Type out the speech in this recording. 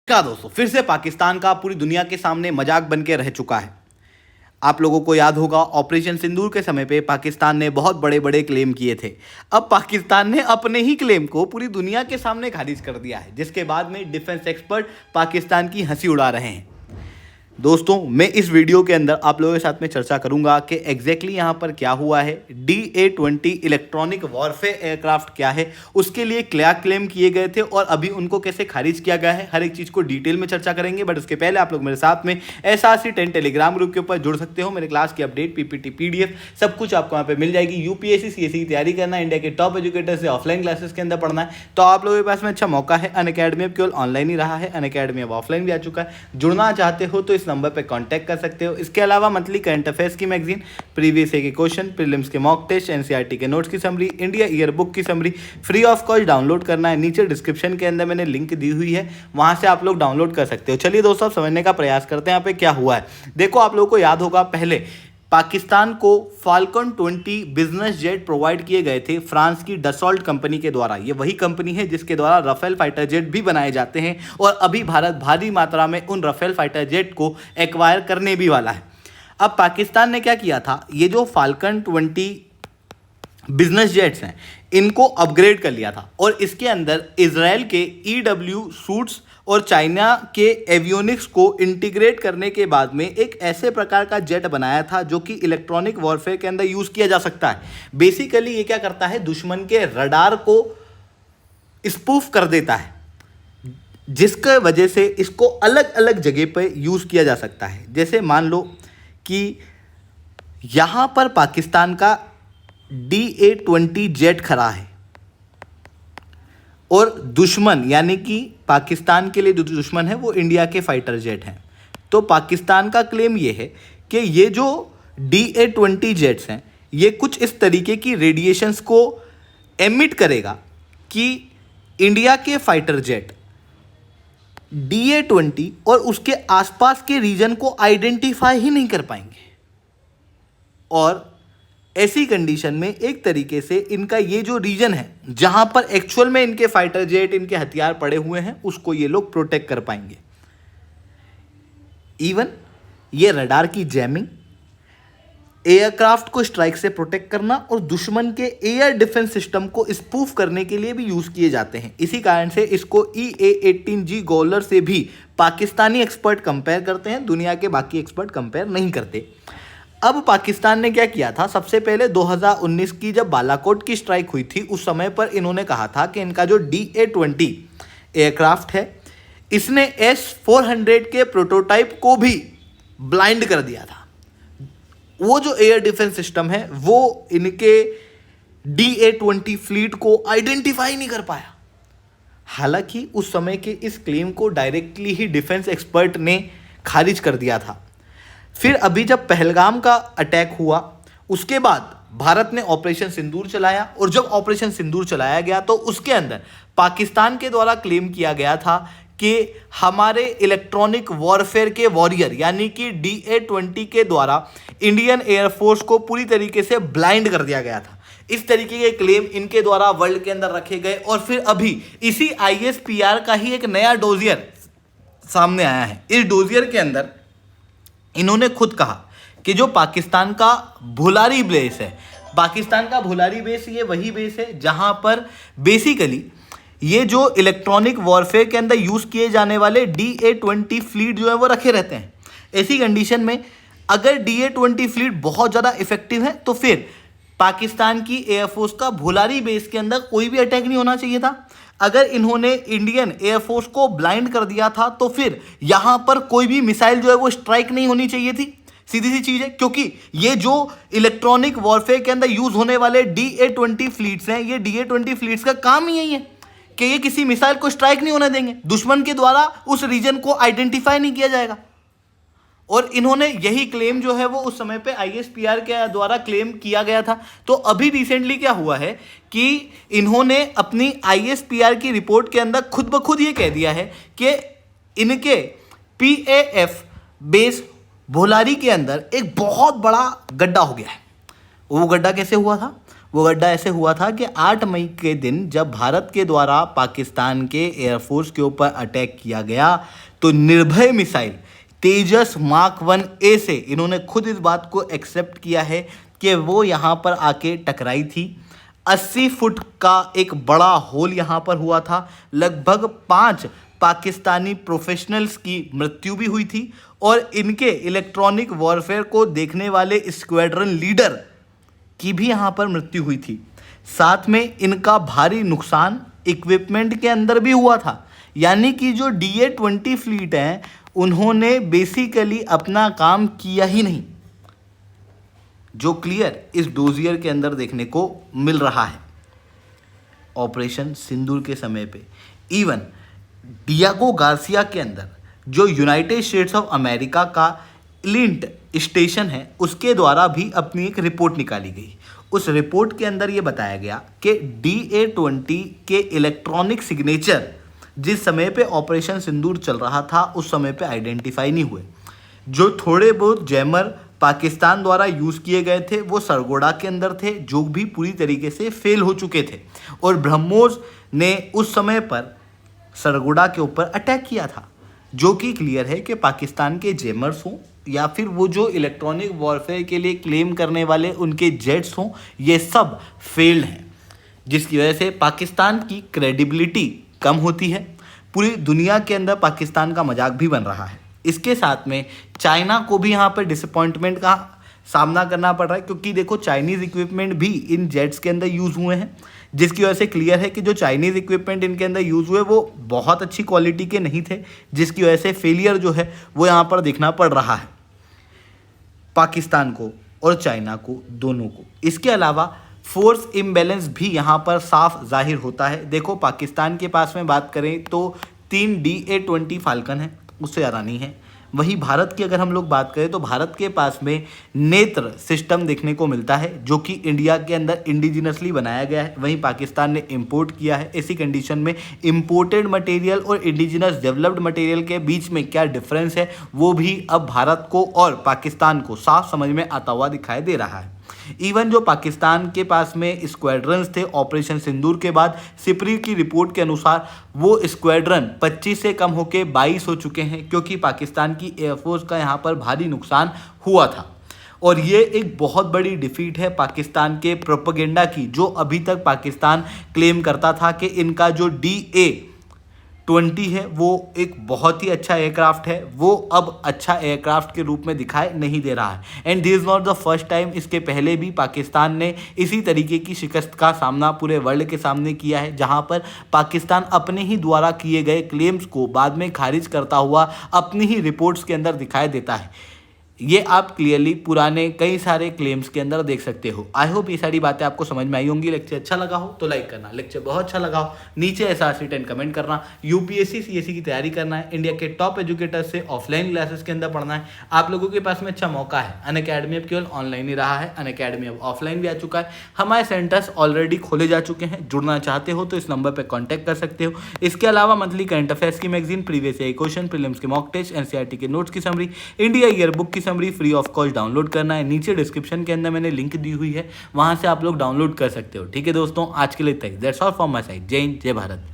क्या दोस्तों, फिर से पाकिस्तान का पूरी दुनिया के सामने मजाक बन के रह चुका है। आप लोगों को याद होगा, ऑपरेशन सिंदूर के समय पे पाकिस्तान ने बहुत बड़े बड़े क्लेम किए थे। अब पाकिस्तान ने अपने ही क्लेम को पूरी दुनिया के सामने खारिज कर दिया है, जिसके बाद में डिफेंस एक्सपर्ट पाकिस्तान की हंसी उड़ा रहे हैं। दोस्तों, मैं इस वीडियो के अंदर आप लोगों के साथ में चर्चा करूंगा कि एग्जैक्टली यहाँ पर क्या हुआ है, DA-20 इलेक्ट्रॉनिक वॉरफेयर एयरक्राफ्ट क्या है, उसके लिए क्या क्लेम किए गए थे और अभी उनको कैसे खारिज किया गया है। हर एक चीज़ को डिटेल में चर्चा करेंगे। बट उसके पहले आप लोग मेरे साथ में SRC10 टेलीग्राम ग्रुप के ऊपर जुड़ सकते हो। मेरे क्लास की अपडेट, PPT, PDF सब कुछ आपको यहाँ पे मिल जाएगी। UPSC CSE की तैयारी करना है, इंडिया के टॉप एजुकेटर से ऑफलाइन क्लासेस के अंदर पढ़ना है, तो आप लोगों के पास में अच्छा मौका है। अनअकैडमी अब केवल ऑनलाइन ही रहा है, अनअकैडमी अब ऑफलाइन भी आ चुका है। जुड़ना चाहते हो तो इस नंबर पे कांटेक्ट कर सकते हो। इसके अलावा मंथली करंट अफेयर्स की मैगजीन, प्रीवियस ईयर के क्वेश्चन, प्रीलिम्स के मॉक टेस्ट, NCERT के नोट्स की समरी, इंडिया ईयर बुक की summary free of cost download करना है। नीचे डिस्क्रिप्शन के अंदर मैंने लिंक दी हुई है, वहां से आप लोग डाउनलोड कर सकते हो। चलिए दोस्तों, अब समझने का प्रयास करते हैं यहाँ पे क्या हुआ है। देखो, आप लोगों को याद होगा, पहले पाकिस्तान को फाल्कन 20 बिजनेस जेट प्रोवाइड किए गए थे फ्रांस की डसॉल्ट कंपनी के द्वारा। ये वही कंपनी है जिसके द्वारा राफेल फाइटर जेट भी बनाए जाते हैं, और अभी भारत भारी मात्रा में उन राफेल फाइटर जेट को एक्वायर करने भी वाला है। अब पाकिस्तान ने क्या किया था, ये जो फाल्कन 20 बिजनेस जेट्स हैं, इनको अपग्रेड कर लिया था, और इसके अंदर इजराइल के EW सूट्स और चाइना के एवियोनिक्स को इंटीग्रेट करने के बाद में एक ऐसे प्रकार का जेट बनाया था जो कि इलेक्ट्रॉनिक वॉरफेयर के अंदर यूज किया जा सकता है। बेसिकली ये क्या करता है, दुश्मन के रडार को स्पूफ कर देता है, जिसके वजह से इसको अलग अलग जगह पर यूज किया जा सकता है। जैसे मान लो कि यहां पर पाकिस्तान का DA-20 जेट खड़ा है, और दुश्मन यानी कि पाकिस्तान के लिए जो दुश्मन है वो इंडिया के फाइटर जेट हैं। तो पाकिस्तान का क्लेम ये है कि ये जो DA-20 जेट्स हैं, ये कुछ इस तरीके की रेडिएशंस को एमिट करेगा कि इंडिया के फाइटर जेट DA-20 और उसके आसपास के रीजन को आइडेंटिफाई ही नहीं कर पाएंगे, और ऐसी कंडीशन में एक तरीके से इनका ये जो रीजन है जहां पर एक्चुअल में इनके फाइटर जेट, इनके हथियार पड़े हुए हैं, उसको ये लोग प्रोटेक्ट कर पाएंगे। इवन ये रडार की जैमिंग, एयरक्राफ्ट को स्ट्राइक से प्रोटेक्ट करना और दुश्मन के एयर डिफेंस सिस्टम को स्पूफ करने के लिए भी यूज किए जाते हैं। इसी कारण से इसको EA-18G गोलर से भी पाकिस्तानी एक्सपर्ट कंपेयर करते हैं, दुनिया के बाकी एक्सपर्ट कंपेयर नहीं करते। अब पाकिस्तान ने क्या किया था, सबसे पहले 2019 की जब बालाकोट की स्ट्राइक हुई थी, उस समय पर इन्होंने कहा था कि इनका जो DA-20 एयरक्राफ्ट है, इसने S-400 के प्रोटोटाइप को भी ब्लाइंड कर दिया था। वो जो एयर डिफेंस सिस्टम है वो इनके DA-20 फ्लीट को आइडेंटिफाई नहीं कर पाया। हालांकि उस समय के इस क्लेम को डायरेक्टली ही डिफेंस एक्सपर्ट ने खारिज कर दिया था। फिर अभी जब पहलगाम का अटैक हुआ, उसके बाद भारत ने ऑपरेशन सिंदूर चलाया, और जब ऑपरेशन सिंदूर चलाया गया तो उसके अंदर पाकिस्तान के द्वारा क्लेम किया गया था कि हमारे इलेक्ट्रॉनिक वॉरफेयर के वॉरियर यानी कि DA-20 के द्वारा इंडियन एयरफोर्स को पूरी तरीके से ब्लाइंड कर दिया गया था। इस तरीके के क्लेम इनके द्वारा वर्ल्ड के अंदर रखे गए, और फिर अभी इसी ISPR का ही एक नया डोजियर सामने आया है। इस डोजियर के अंदर इन्होंने खुद कहा कि जो पाकिस्तान का भुलारी बेस है, पाकिस्तान का भुलारी बेस ये वही बेस है जहां पर बेसिकली ये जो इलेक्ट्रॉनिक वॉरफेयर के अंदर यूज किए जाने वाले DA-20 फ्लीट जो है वो रखे रहते हैं। ऐसी कंडीशन में अगर DA-20 फ्लीट बहुत ज़्यादा इफेक्टिव है तो फिर पाकिस्तान की एयरफोर्स का भुलारी बेस के अंदर कोई भी अटैक नहीं होना चाहिए था। अगर इन्होंने इंडियन एयरफोर्स को ब्लाइंड कर दिया था तो फिर यहां पर कोई भी मिसाइल जो है वो स्ट्राइक नहीं होनी चाहिए थी। सीधी सी चीज है, क्योंकि ये जो इलेक्ट्रॉनिक वॉरफेयर के अंदर यूज होने वाले DA-20 फ्लीट्स हैं, ये DA-20 फ्लीट्स का काम ही यही है कि ये किसी मिसाइल को स्ट्राइक नहीं होने देंगे, दुश्मन के द्वारा उस रीजन को आइडेंटिफाई नहीं किया जाएगा। और इन्होंने यही क्लेम जो है वो उस समय पे ISPR के द्वारा क्लेम किया गया था। तो अभी रिसेंटली क्या हुआ है कि इन्होंने अपनी ISPR की रिपोर्ट के अंदर खुद ब खुद ये कह दिया है कि इनके PAF बेस भोलारी के अंदर एक बहुत बड़ा गड्ढा हो गया है। वो गड्ढा कैसे हुआ था, वो गड्ढा ऐसे हुआ था कि 8 मई के दिन जब भारत के द्वारा पाकिस्तान के एयरफोर्स के ऊपर अटैक किया गया तो निर्भय मिसाइल तेजस मार्क 1A से इन्होंने खुद इस बात को एक्सेप्ट किया है कि वो यहाँ पर आके टकराई थी। 80 फुट का एक बड़ा होल यहाँ पर हुआ था। लगभग 5 पाकिस्तानी प्रोफेशनल्स की मृत्यु भी हुई थी और इनके इलेक्ट्रॉनिक वॉरफेयर को देखने वाले स्क्वाड्रन लीडर की भी यहाँ पर मृत्यु हुई थी। साथ में इनका भारी नुकसान इक्विपमेंट के अंदर भी हुआ था। यानी कि जो DA-20 फ्लीट है उन्होंने बेसिकली अपना काम किया ही नहीं, जो क्लियर इस डोजियर के अंदर देखने को मिल रहा है। ऑपरेशन सिंदूर के समय पे इवन डियागो गार्सिया के अंदर जो यूनाइटेड स्टेट्स ऑफ अमेरिका का लिंट स्टेशन है उसके द्वारा भी अपनी एक रिपोर्ट निकाली गई। उस रिपोर्ट के अंदर ये बताया गया कि DA-20 के इलेक्ट्रॉनिक सिग्नेचर जिस समय पे ऑपरेशन सिंदूर चल रहा था उस समय पे आइडेंटिफाई नहीं हुए। जो थोड़े बहुत जैमर पाकिस्तान द्वारा यूज़ किए गए थे वो सरगोड़ा के अंदर थे, जो भी पूरी तरीके से फेल हो चुके थे और ब्रह्मोस ने उस समय पर सरगोड़ा के ऊपर अटैक किया था, जो कि क्लियर है कि पाकिस्तान के जैमर्स हों या फिर वो जो इलेक्ट्रॉनिक वॉरफेयर के लिए क्लेम करने वाले उनके जेट्स हों, ये सब फेल्ड हैं, जिसकी वजह से पाकिस्तान की क्रेडिबिलिटी कम होती है। पूरी दुनिया के अंदर पाकिस्तान का मजाक भी बन रहा है। इसके साथ में चाइना को भी यहाँ पर डिसअपॉइंटमेंट का सामना करना पड़ रहा है, क्योंकि देखो चाइनीज़ इक्विपमेंट भी इन जेट्स के अंदर यूज़ हुए हैं, जिसकी वजह से क्लियर है कि जो चाइनीज़ इक्विपमेंट इनके अंदर यूज़ हुए वो बहुत अच्छी क्वालिटी के नहीं थे, जिसकी वजह से फेलियर जो है वो यहाँ पर देखना पड़ रहा है पाकिस्तान को और चाइना को, दोनों को। इसके अलावा फोर्स इम्बैलेंस भी यहाँ पर साफ जाहिर होता है। देखो पाकिस्तान के पास में बात करें तो 3 DA-20 फाल्कन है, उससे ज़्यादा नहीं है। वहीं भारत की अगर हम लोग बात करें तो भारत के पास में नेत्र सिस्टम देखने को मिलता है, जो कि इंडिया के अंदर इंडिजिनसली बनाया गया है, वहीं पाकिस्तान ने इंपोर्ट किया है। ऐसी कंडीशन में इंपोर्टेड मटेरियल और इंडिजिनस डेवलप्ड मटेरियल के बीच में क्या डिफरेंस है वो भी अब भारत को और पाकिस्तान को साफ समझ में आता हुआ दिखाई दे रहा है। इवन जो पाकिस्तान के पास में स्क्वाड्रन्स थे ऑपरेशन सिंदूर के बाद, सिपरी की रिपोर्ट के अनुसार वो स्क्वाड्रन 25 से कम होकर 22 हो चुके हैं, क्योंकि पाकिस्तान की एयरफोर्स का यहाँ पर भारी नुकसान हुआ था। और ये एक बहुत बड़ी डिफीट है पाकिस्तान के प्रोपेगेंडा की, जो अभी तक पाकिस्तान क्लेम करता था कि इनका जो DA-20 है वो एक बहुत ही अच्छा एयरक्राफ्ट है, वो अब अच्छा एयरक्राफ्ट के रूप में दिखाई नहीं दे रहा है। And this is not the first time, इसके पहले भी पाकिस्तान ने इसी तरीके की शिकस्त का सामना पूरे वर्ल्ड के सामने किया है, जहां पर पाकिस्तान अपने ही द्वारा किए गए क्लेम्स को बाद में खारिज करता हुआ अपनी ही रिपोर्ट्स के अंदर दिखाई देता है। ये आप क्लियरली पुराने कई सारे क्लेम्स के अंदर देख सकते हो। आई होप ये सारी बातें आपको समझ में आई होंगी। लेक्चर अच्छा लगा हो तो लाइक करना, लेक्चर बहुत अच्छा लगा हो नीचे SRC10 कमेंट करना। UPSC CSE की तैयारी करना है, इंडिया के टॉप एजुकेटर से ऑफलाइन क्लासेस के अंदर पढ़ना है, आप लोगों के पास में अच्छा मौका है। अनअकैडमी अब केवल ऑनलाइन ही रहा है, अनअकैडमी अब ऑफलाइन भी आ चुका है। हमारे सेंटर्स ऑलरेडी खोले जा चुके हैं, जुड़ना चाहते हो तो इस नंबर पर कॉन्टैक्ट कर सकते हो। इसके अलावा मंथली करंट अफेयर्स की magazine, previous year question, prelims के मॉक टेस्ट, NCERT के नोट्स की समरी, इंडिया ईयर बुक की summary free of cost download करना है। नीचे डिस्क्रिप्शन के अंदर मैंने लिंक दी हुई है, वहां से आप लोग डाउनलोड कर सकते हो। ठीक है दोस्तों, आज के लिए इतना ही। That's all from my side. जय हिंद, जय भारत।